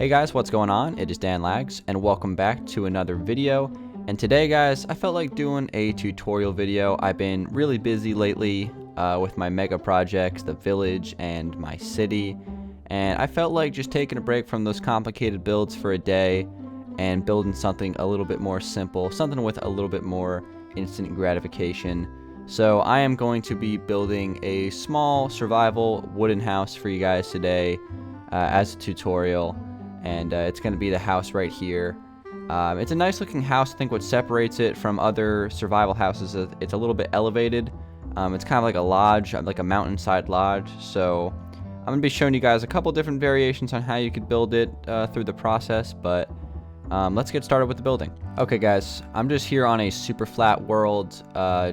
Hey guys, what's going on? It is Dangeles, and welcome back to another video. And today guys, I felt like doing a tutorial video. I've been really busy lately with my mega projects, the village and my city, and I felt like just taking a break from those complicated builds for a day and building something a little bit more simple, something with a little bit more instant gratification. So I am going to be building a small survival wooden house for you guys today as a tutorial. And it's going to be the house right here. It's a nice looking house. I think what separates it from other survival houses is it's a little bit elevated. It's kind of like a lodge, like a mountainside lodge. So I'm going to be showing you guys a couple different variations on how you could build it through the process. But let's get started with the building. Okay guys, I'm just here on a super flat world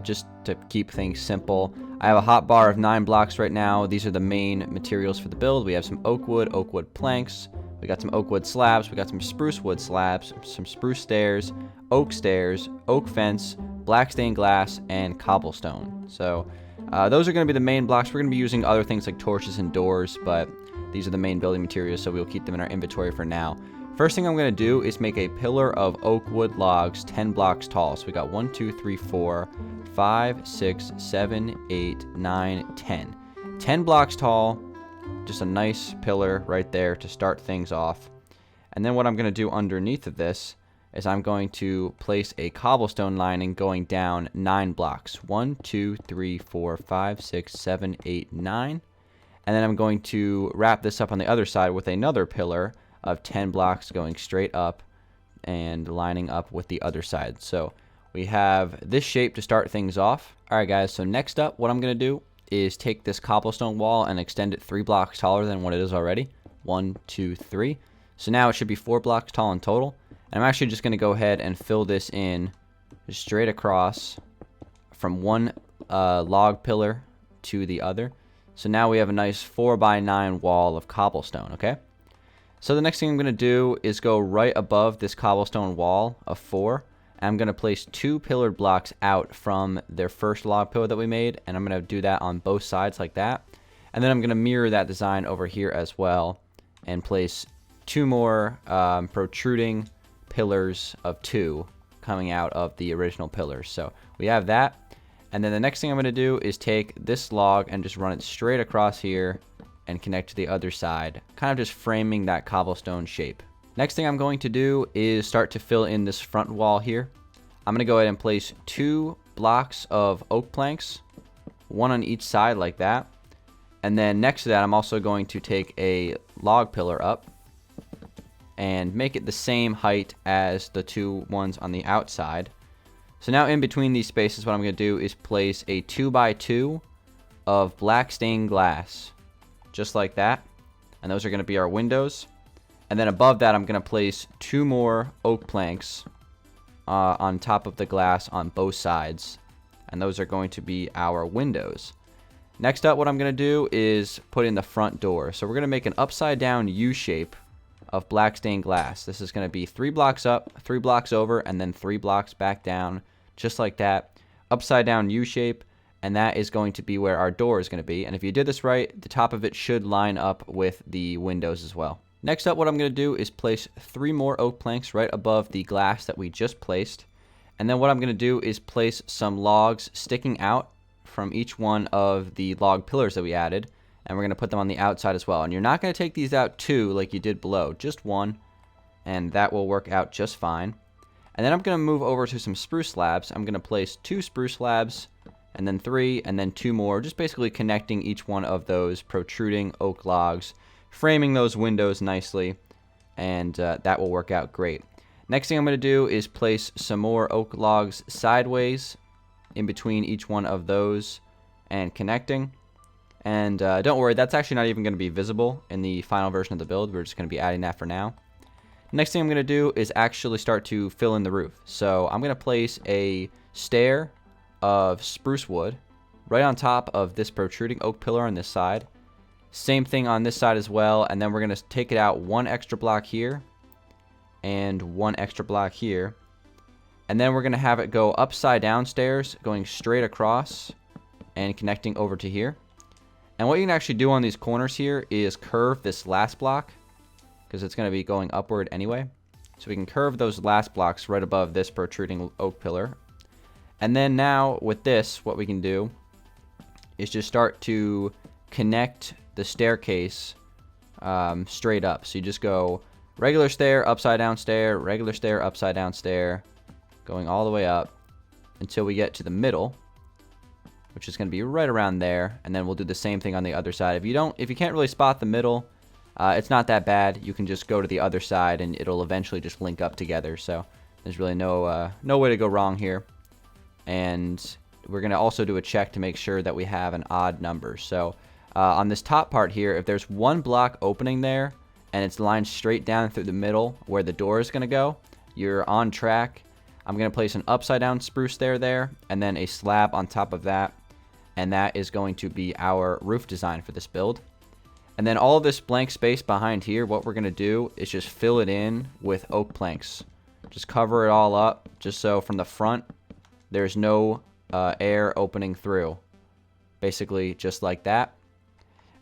just to keep things simple. I have a hotbar of 9 blocks right now. These are the main materials for the build. We have some oak wood planks. We got some oak wood slabs, we got some spruce wood slabs, some spruce stairs, oak fence, black stained glass, and cobblestone. So those are going to be the main blocks. We're going to be using other things like torches and doors, but these are the main building materials, so we'll keep them in our inventory for now. First thing I'm going to do is make a pillar of oak wood logs 10 blocks tall. So we got 1, 2, 3, 4, 5, 6, 7, 8, 9, 10. 10 blocks tall. Just a nice pillar right there to start things off. And then what I'm going to do underneath of this is I'm going to place a cobblestone lining going down 9 blocks. 1, 2, 3, 4, 5, 6, 7, 8, 9. And then I'm going to wrap this up on the other side with another pillar of 10 blocks going straight up and lining up with the other side. So we have this shape to start things off. Alright guys, so next up what I'm going to do is take this cobblestone wall and extend it 3 blocks taller than what it is already. 1, 2, 3. So now it should be 4 blocks tall in total. And I'm actually just going to go ahead and fill this in straight across from one log pillar to the other. So now we have a nice 4x9 wall of cobblestone, okay? So the next thing I'm going to do is go right above this cobblestone wall of 4. I'm going to place 2 pillared blocks out from their first log pillar that we made, and I'm going to do that on both sides like that. And then I'm going to mirror that design over here as well and place 2 more protruding pillars of 2 coming out of the original pillars. So we have that. And then the next thing I'm going to do is take this log and just run it straight across here and connect to the other side, kind of just framing that cobblestone shape. Next thing I'm going to do is start to fill in this front wall here. I'm going to go ahead and place 2 blocks of oak planks, 1 on each side like that. And then next to that, I'm also going to take a log pillar up and make it the same height as the 2 ones on the outside. So now in between these spaces, what I'm going to do is place a 2x2 of black stained glass, just like that. And those are going to be our windows. And then above that, I'm going to place 2 more oak planks on top of the glass on both sides. And those are going to be our windows. Next up, what I'm going to do is put in the front door. So we're going to make an upside down U shape of black stained glass. This is going to be 3 blocks up, 3 blocks over, and then 3 blocks back down, just like that. Upside down U shape. And that is going to be where our door is going to be. And if you did this right, the top of it should line up with the windows as well. Next up, what I'm going to do is place 3 more oak planks right above the glass that we just placed. And then what I'm going to do is place some logs sticking out from each one of the log pillars that we added. And we're going to put them on the outside as well. And you're not going to take these out 2 like you did below, just 1. And that will work out just fine. And then I'm going to move over to some spruce slabs. I'm going to place 2 spruce slabs, and then 3, and then 2 more, just basically connecting each one of those protruding oak logs, framing those windows nicely, and that will work out great. Next thing I'm going to do is place some more oak logs sideways in between each one of those and connecting. And don't worry, that's actually not even going to be visible in the final version of the build. We're just going to be adding that for now. Next thing I'm going to do is actually start to fill in the roof. So I'm going to place a stair of spruce wood right on top of this protruding oak pillar on this side. Same thing on this side as well, and then we're going to take it out 1 extra block here and 1 extra block here. And then we're going to have it go upside down stairs going straight across and connecting over to here. And what you can actually do on these corners here is curve this last block because it's going to be going upward anyway. So we can curve those last blocks right above this protruding oak pillar. And then now with this, what we can do is just start to connect the staircase straight up. So you just go regular stair, upside down stair, regular stair, upside down stair, going all the way up until we get to the middle, which is going to be right around there. And then we'll do the same thing on the other side. If you can't really spot the middle, it's not that bad. You can just go to the other side and it'll eventually just link up together. So there's really no way to go wrong here. And we're going to also do a check to make sure that we have an odd number. So on this top part here, if there's one block opening there and it's lined straight down through the middle where the door is going to go, you're on track. I'm going to place an upside down spruce there, and then a slab on top of that. And that is going to be our roof design for this build. And then all of this blank space behind here, what we're going to do is just fill it in with oak planks. Just cover it all up, just so from the front, there's no air opening through. Basically, just like that.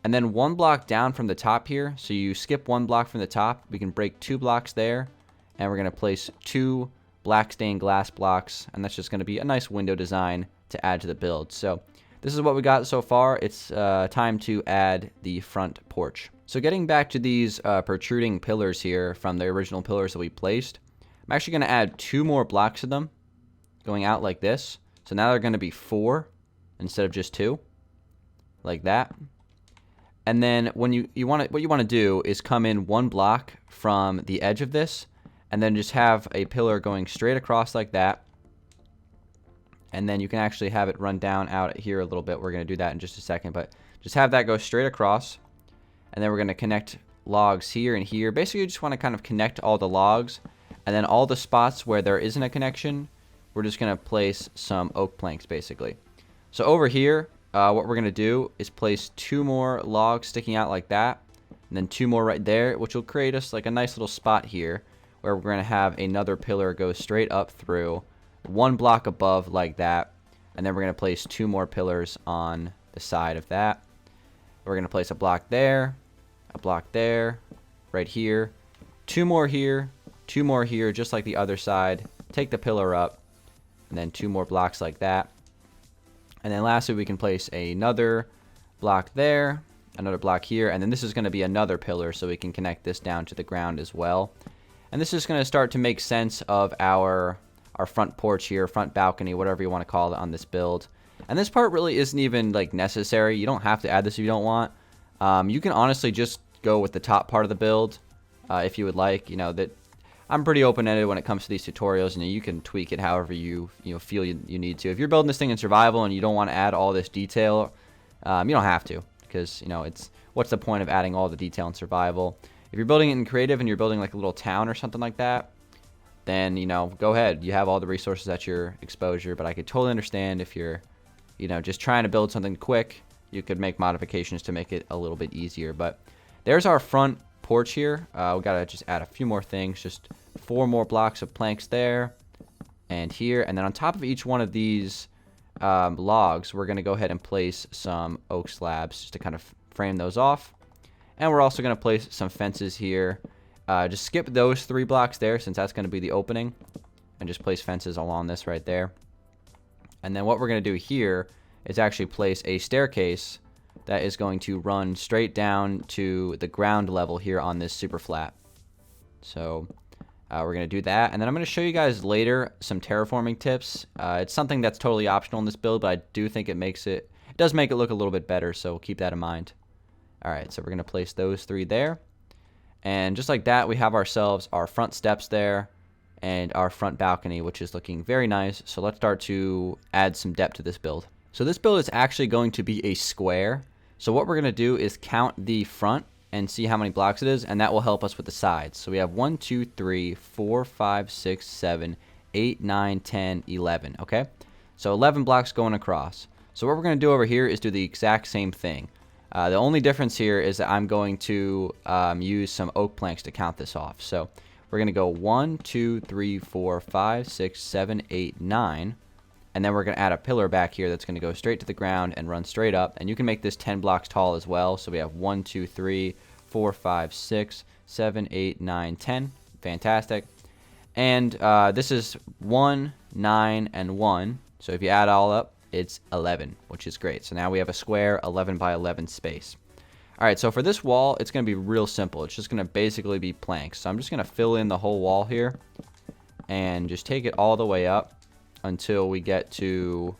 And then one block down from the top here, so you skip one block from the top, we can break 2 blocks there, and we're going to place 2 black stained glass blocks, and that's just going to be a nice window design to add to the build. So this is what we got so far. It's time to add the front porch. So getting back to these protruding pillars here from the original pillars that we placed, I'm actually going to add 2 more blocks of them going out like this. So now they're going to be 4 instead of just 2, like that. And then when what you want to do is come in 1 block from the edge of this, and then just have a pillar going straight across like that. And then you can actually have it run down out here a little bit. We're going to do that in just a second, but just have that go straight across. And then we're going to connect logs here and here. Basically, you just want to kind of connect all the logs, and then all the spots where there isn't a connection, we're just going to place some oak planks basically. So over here, what we're going to do is place 2 more logs sticking out like that, and then 2 more right there, which will create us like a nice little spot here where we're going to have another pillar go straight up through 1 block above like that, and then we're going to place 2 more pillars on the side of that. We're going to place a block there, right here, 2 more here, 2 more here, just like the other side. Take the pillar up, and then 2 more blocks like that. And then lastly, we can place another block there, another block here, and then this is going to be another pillar, so we can connect this down to the ground as well. And this is going to start to make sense of our front porch here, front balcony, whatever you want to call it on this build. And this part really isn't even like necessary. You don't have to add this if you don't want. You can honestly just go with the top part of the build if you would like. You know, that I'm pretty open-ended when it comes to these tutorials, and you can tweak it however you feel you need to. If you're building this thing in survival and you don't want to add all this detail, you don't have to, because it's what's the point of adding all the detail in survival? If you're building it in creative and you're building like a little town or something like that, then go ahead. You have all the resources at your exposure. But I could totally understand if you're just trying to build something quick, you could make modifications to make it a little bit easier. But there's our front porch here. We gotta just add a few more things, just 4 more blocks of planks there and here, and then on top of each one of these logs, we're gonna go ahead and place some oak slabs just to kind of frame those off. And we're also gonna place some fences here. Just skip those 3 blocks there, since that's gonna be the opening, and just place fences along this right there. And then what we're gonna do here is actually place a staircase that is going to run straight down to the ground level here on this super flat. So we're going to do that, and then I'm going to show you guys later some terraforming tips. It's something that's totally optional in this build, but I do think it does make it look a little bit better, so keep that in mind. Alright, so we're going to place those 3 there, and just like that, we have ourselves our front steps there and our front balcony, which is looking very nice. So let's start to add some depth to this build. So this build is actually going to be a square. So what we're going to do is count the front and see how many blocks it is, and that will help us with the sides. So we have 1, 2, 3, 4, 5, 6, 7, 8, 9, 10, 11. Okay, so 11 blocks going across. So what we're going to do over here is do the exact same thing. The only difference here is that I'm going to use some oak planks to count this off. So we're going to go 1, 2, 3, 4, 5, 6, 7, 8, 9. And then we're going to add a pillar back here that's going to go straight to the ground and run straight up. And you can make this 10 blocks tall as well. So we have 1, 2, 3, 4, 5, 6, 7, 8, 9, 10. Fantastic. And this is 1, 9, and 1. So if you add all up, it's 11, which is great. So now we have a square 11 by 11 space. All right, so for this wall, it's going to be real simple. It's just going to basically be planks. So I'm just going to fill in the whole wall here and just take it all the way up until we get to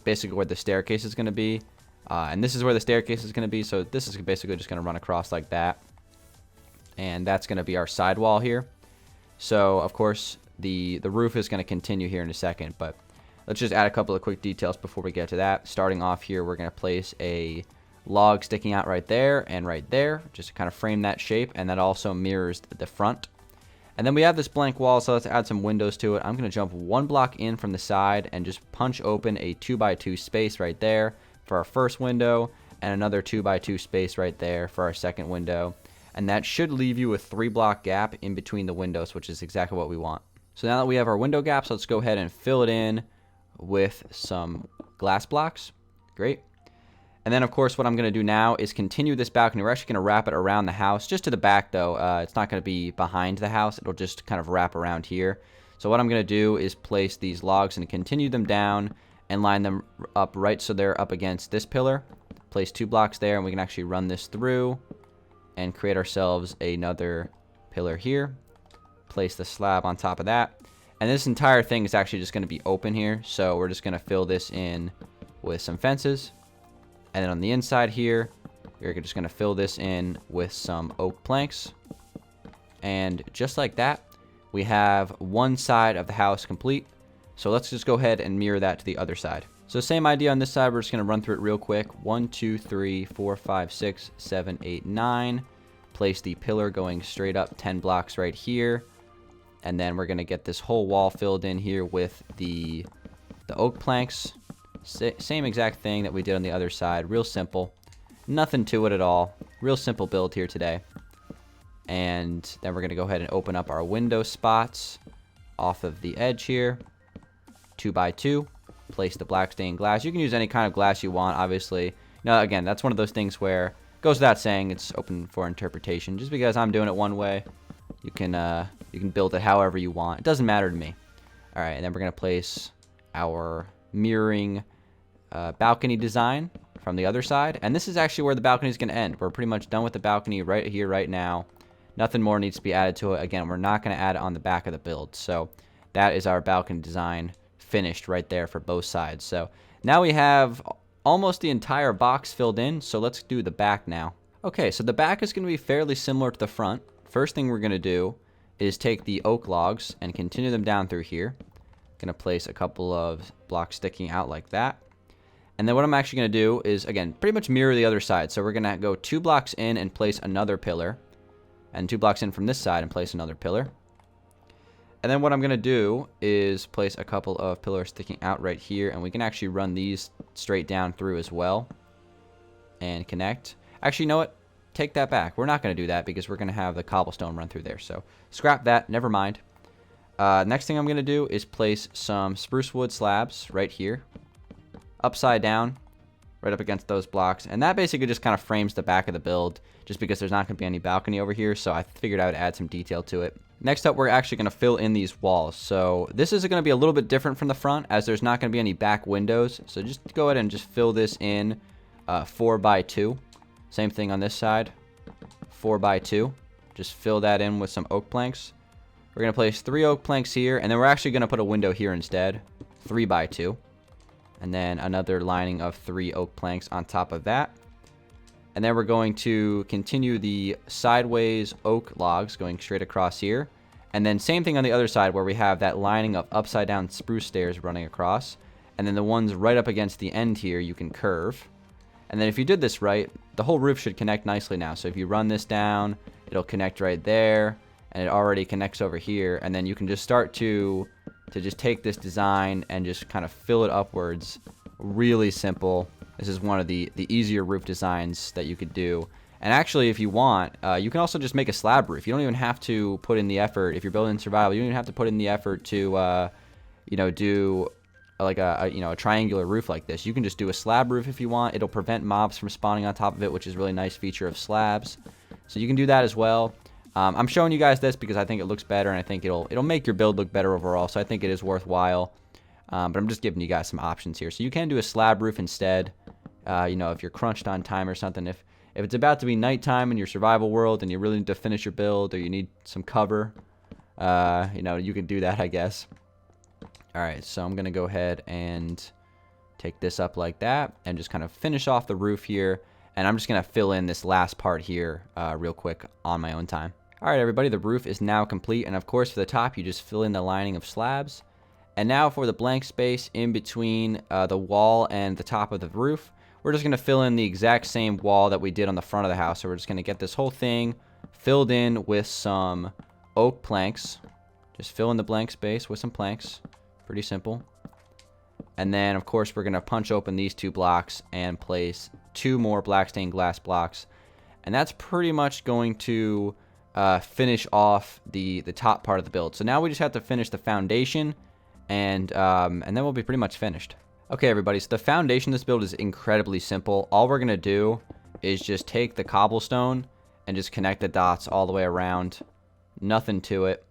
basically where the staircase is going to be. And this is where the staircase is going to be. So this is basically just going to run across like that. And that's going to be our side wall here. So, of course, the roof is going to continue here in a second. But let's just add a couple of quick details before we get to that. Starting off here, we're going to place a log sticking out right there and right there, just to kind of frame that shape, and that also mirrors the front. And then we have this blank wall, so let's add some windows to it. I'm going to jump one block in from the side and just punch open a 2x2 space right there for our first window, and another 2x2 space right there for our second window. And that should leave you a 3-block gap in between the windows, which is exactly what we want. So now that we have our window gaps, let's go ahead and fill it in with some glass blocks. Great. And then, of course, what I'm going to do now is continue this balcony. We're actually going to wrap it around the house, just to the back, though. It's not going to be behind the house. It'll just kind of wrap around here. So what I'm going to do is place these logs and continue them down and line them up right so they're up against this pillar. Place 2 blocks there, and we can actually run this through and create ourselves another pillar here. Place the slab on top of that. And this entire thing is actually just going to be open here. So we're just going to fill this in with some fences. And then on the inside here, we're just going to fill this in with some oak planks. And just like that, we have one side of the house complete. So let's just go ahead and mirror that to the other side. So same idea on this side. We're just going to run through it real quick. 1, 2, 3, 4, 5, 6, 7, 8, 9. Place the pillar going straight up 10 blocks right here. And then we're going to get this whole wall filled in here with the oak planks. Same exact thing that we did on the other side. Real simple. Nothing to it at all. Real simple build here today. And then we're going to go ahead and open up our window spots off of the edge here. 2x2. Place the black stained glass. You can use any kind of glass you want, obviously. Now, again, that's one of those things where it goes without saying it's open for interpretation. Just because I'm doing it one way, you can build it however you want. It doesn't matter to me. All right, and then we're going to place our mirroring balcony design from the other side. And this is actually where the balcony is going to end. We're pretty much done with the balcony right here, right now. Nothing more needs to be added to it. Again, we're not going to add it on the back of the build. So that is our balcony design finished right there for both sides. So now we have almost the entire box filled in. So let's do the back now. Okay, so the back is going to be fairly similar to the front. First thing we're going to do is take the oak logs and continue them down through here. Going to place a couple of blocks sticking out like that. And then what I'm actually going to do is, again, pretty much mirror the other side. So we're going to go 2 blocks in and place another pillar. And 2 blocks in from this side and place another pillar. And then what I'm going to do is place a couple of pillars sticking out right here. And we can actually run these straight down through as well. And connect. Actually, you know what? Take that back. We're not going to do that because we're going to have the cobblestone run through there. So scrap that. Never mind. Next thing I'm going to do is place some spruce wood slabs right here. Upside down. Right up against those blocks. And that basically just kind of frames the back of the build. Just because there's not going to be any balcony over here. So I figured I would add some detail to it. Next up, we're actually going to fill in these walls. So this is going to be a little bit different from the front, as there's not going to be any back windows. So just go ahead and just fill this in 4x2. Same thing on this side. 4x2. Just fill that in with some oak planks. We're going to place 3 oak planks here. And then we're actually going to put a window here instead. 3x2. And then another lining of 3 oak planks on top of that. And then we're going to continue the sideways oak logs going straight across here. And then same thing on the other side where we have that lining of upside down spruce stairs running across. And then the ones right up against the end here you can curve. And then if you did this right, the whole roof should connect nicely now. So if you run this down, it'll connect right there. And it already connects over here. And then you can just start to just take this design and just kind of fill it upwards. Really simple. This is one of the easier roof designs that you could do. And actually, if you want, you can also just make a slab roof. You don't even have to put in the effort. If you're building survival, you don't even have to put in the effort to, do like a you know, a triangular roof like this. You can just do a slab roof if you want. It'll prevent mobs from spawning on top of it, which is a really nice feature of slabs. So you can do that as well. I'm showing you guys this because I think it looks better, and I think it'll make your build look better overall. So I think it is worthwhile. But I'm just giving you guys some options here. So you can do a slab roof instead. You know, if you're crunched on time or something. If it's about to be nighttime in your survival world and you really need to finish your build, or you need some cover, you know, you can do that, I guess. Alright, so I'm going to go ahead and take this up like that and just kind of finish off the roof here. And I'm just going to fill in this last part here real quick on my own time. Alright, everybody, the roof is now complete. And of course, for the top, you just fill in the lining of slabs. And now for the blank space in between the wall and the top of the roof, we're just going to fill in the exact same wall that we did on the front of the house. So we're just going to get this whole thing filled in with some oak planks. Just fill in the blank space with some planks. Pretty simple. And then, of course, we're going to punch open these 2 blocks and place 2 more black stained glass blocks. And that's pretty much going to finish off the top part of the build. So now we just have to finish the foundation, and then we'll be pretty much finished. Okay, everybody, so the foundation of this build is incredibly simple. All we're going to do is just take the cobblestone and just connect the dots all the way around. Nothing to it.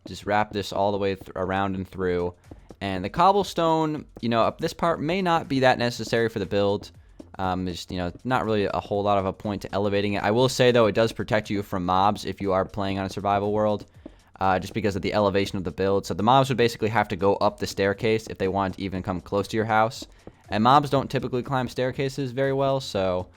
Just wrap this all the way around and through. And the cobblestone, you know, this part may not be that necessary for the build. It's, you know, not really a whole lot of a point to elevating it. I will say, though, it does protect you from mobs if you are playing on a survival world, just because of the elevation of the build. So the mobs would basically have to go up the staircase if they want to even come close to your house. And mobs don't typically climb staircases very well, so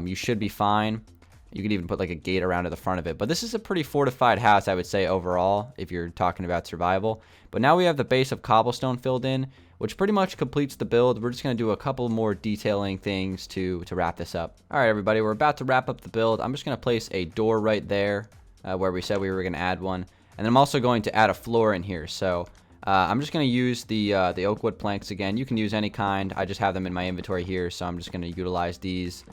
you should be fine. You could even put like a gate around to the front of it. But this is a pretty fortified house, I would say, overall, if you're talking about survival. But now we have the base of cobblestone filled in, which pretty much completes the build. We're just going to do a couple more detailing things to wrap this up. All right, everybody, we're about to wrap up the build. I'm just going to place a door right there where we said we were going to add one. And then I'm also going to add a floor in here. So I'm just going to use the oak wood planks again. You can use any kind. I just have them in my inventory here, so I'm just going to utilize these.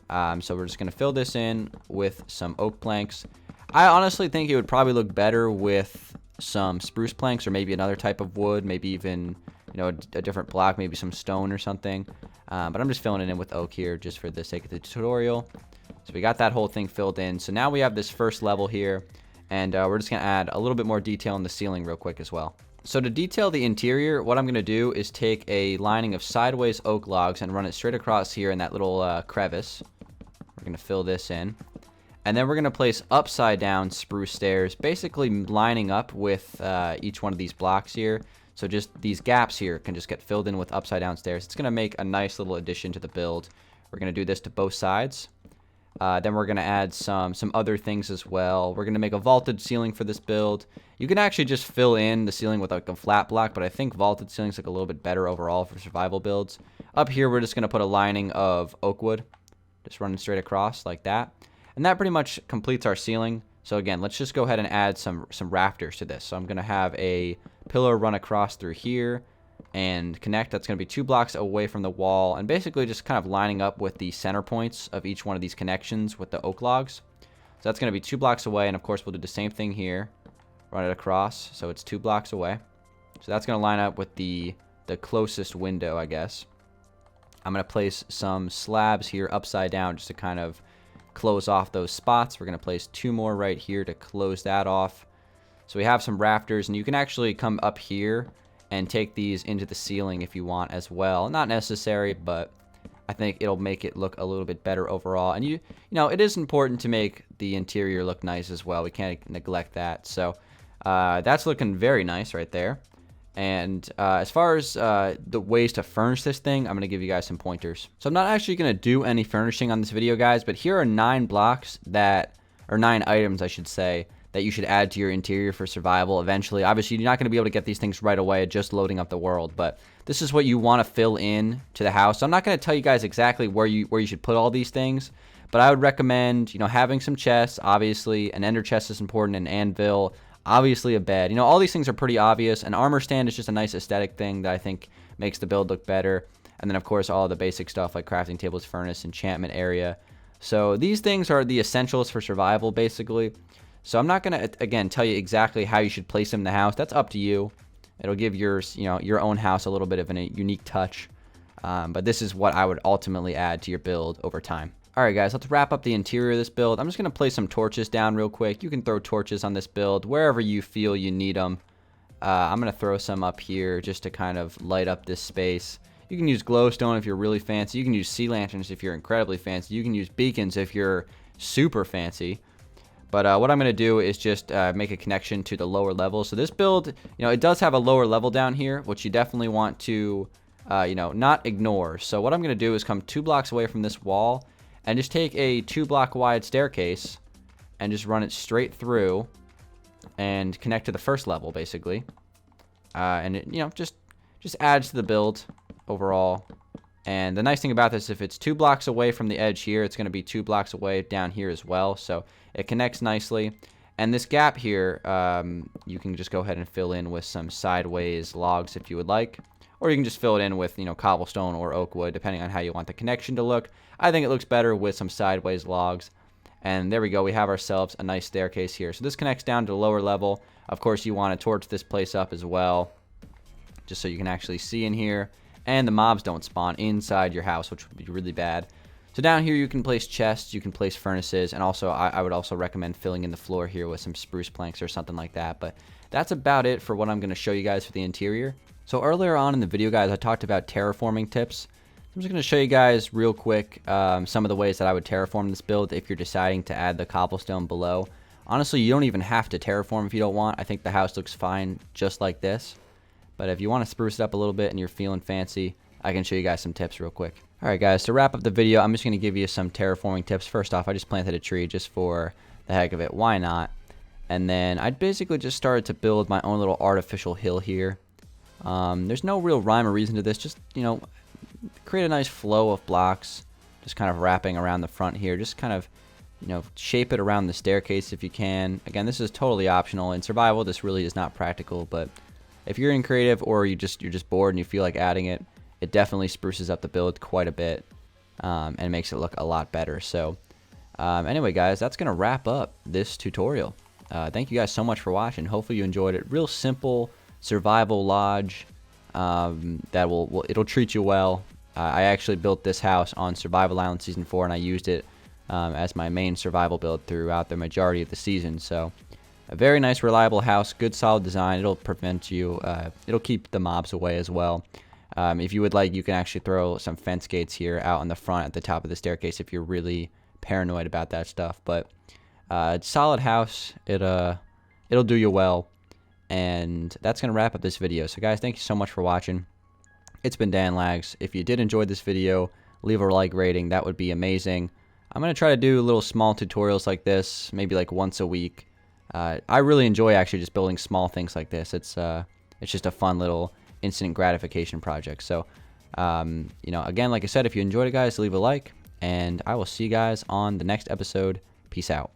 So we're just going to fill this in with some oak planks. I honestly think it would probably look better with some spruce planks or maybe another type of wood, maybe even, you know, a different block, maybe some stone or something. But I'm just filling it in with oak here just for the sake of the tutorial. So we got that whole thing filled in. So now we have this first level here, and we're just going to add a little bit more detail in the ceiling real quick as well. So to detail the interior, what I'm going to do is take a lining of sideways oak logs and run it straight across here in that little crevice. We're going to fill this in. And then we're going to place upside down spruce stairs, basically lining up with each one of these blocks here. So just these gaps here can just get filled in with upside down stairs. It's going to make a nice little addition to the build. We're going to do this to both sides. Then we're going to add some other things as well. We're going to make a vaulted ceiling for this build. You can actually just fill in the ceiling with like a flat block, but I think vaulted ceilings look a little bit better overall for survival builds. Up here, we're just going to put a lining of oak wood, just running straight across like that. And that pretty much completes our ceiling. So again, let's just go ahead and add some rafters to this. So I'm going to have a pillar run across through here and connect. That's going to be 2 blocks away from the wall, and basically just kind of lining up with the center points of each one of these connections with the oak logs. So that's going to be 2 blocks away, and of course we'll do the same thing here. Run it across, so it's 2 blocks away. So that's going to line up with the closest window, I guess. I'm going to place some slabs here upside down just to kind of close off those spots. We're going to place 2 more right here to close that off. So we have some rafters, and you can actually come up here and take these into the ceiling if you want as well. Not necessary, but I think it'll make it look a little bit better overall. And you know, it is important to make the interior look nice as well. We can't neglect that. So that's looking very nice right there. And as far as the ways to furnish this thing, I'm going to give you guys some pointers. So I'm not actually going to do any furnishing on this video, guys, but here are 9 blocks or 9 items, I should say, that you should add to your interior for survival eventually. Obviously, you're not going to be able to get these things right away just loading up the world, but this is what you want to fill in to the house. So I'm not going to tell you guys exactly where you should put all these things, but I would recommend, you know, having some chests. Obviously, an ender chest is important, an anvil, obviously a bed. You know, all these things are pretty obvious. An armor stand is just a nice aesthetic thing that I think makes the build look better. And then, of course, all the basic stuff like crafting tables, furnace, enchantment area. So these things are the essentials for survival, basically. So I'm not going to, again, tell you exactly how you should place them in the house. That's up to you. It'll give your your own house a little bit of a unique touch. But this is what I would ultimately add to your build over time. Alright guys, let's wrap up the interior of this build. I'm just going to place some torches down real quick. You can throw torches on this build wherever you feel you need them. I'm going to throw some up here just to kind of light up this space. You can use glowstone if you're really fancy. You can use sea lanterns if you're incredibly fancy. You can use beacons if you're super fancy. But what I'm going to do is just make a connection to the lower level. So this build, it does have a lower level down here, which you definitely want to, not ignore. So what I'm going to do is come 2 blocks away from this wall and just take a 2-block wide staircase and just run it straight through and connect to the first level, basically. And it, just adds to the build overall. And the nice thing about this, if it's 2 blocks away from the edge here, it's going to be 2 blocks away down here as well. So it connects nicely. And this gap here, you can just go ahead and fill in with some sideways logs if you would like. Or you can just fill it in with, cobblestone or oak wood, depending on how you want the connection to look. I think it looks better with some sideways logs. And there we go. We have ourselves a nice staircase here. So this connects down to the lower level. Of course, you want to torch this place up as well, just so you can actually see in here. And the mobs don't spawn inside your house, which would be really bad. So down here, you can place chests, you can place furnaces, and also I would also recommend filling in the floor here with some spruce planks or something like that. But that's about it for what I'm going to show you guys for the interior. So earlier on in the video, guys, I talked about terraforming tips. I'm just going to show you guys real quick some of the ways that I would terraform this build if you're deciding to add the cobblestone below. Honestly, you don't even have to terraform if you don't want. I think the house looks fine just like this. But if you want to spruce it up a little bit and you're feeling fancy, I can show you guys some tips real quick. Alright guys, to wrap up the video, I'm just going to give you some terraforming tips. First off, I just planted a tree just for the heck of it. Why not? And then I basically just started to build my own little artificial hill here. There's no real rhyme or reason to this. Just, create a nice flow of blocks. Just kind of wrapping around the front here. Just kind of, shape it around the staircase if you can. Again, this is totally optional. In survival, this really is not practical, but if you're in creative or you're just bored and you feel like adding it, it definitely spruces up the build quite a bit and makes it look a lot better. So anyway, guys, that's going to wrap up this tutorial. Thank you guys so much for watching. Hopefully you enjoyed it. Real simple survival lodge that it'll treat you well. I actually built this house on Survival Island Season 4, and I used it as my main survival build throughout the majority of the season. So a very nice, reliable house, good, solid design. It'll prevent you, it'll keep the mobs away as well. If you would like, you can actually throw some fence gates here out on the front at the top of the staircase if you're really paranoid about that stuff. But solid house, it'll do you well. And that's going to wrap up this video. So guys, thank you so much for watching. It's been Danlags. If you did enjoy this video, leave a like rating. That would be amazing. I'm going to try to do little small tutorials like this, maybe like once a week. I really enjoy actually just building small things like this. It's just a fun little instant gratification project. So, again, like I said, if you enjoyed it, guys, leave a like. And I will see you guys on the next episode. Peace out.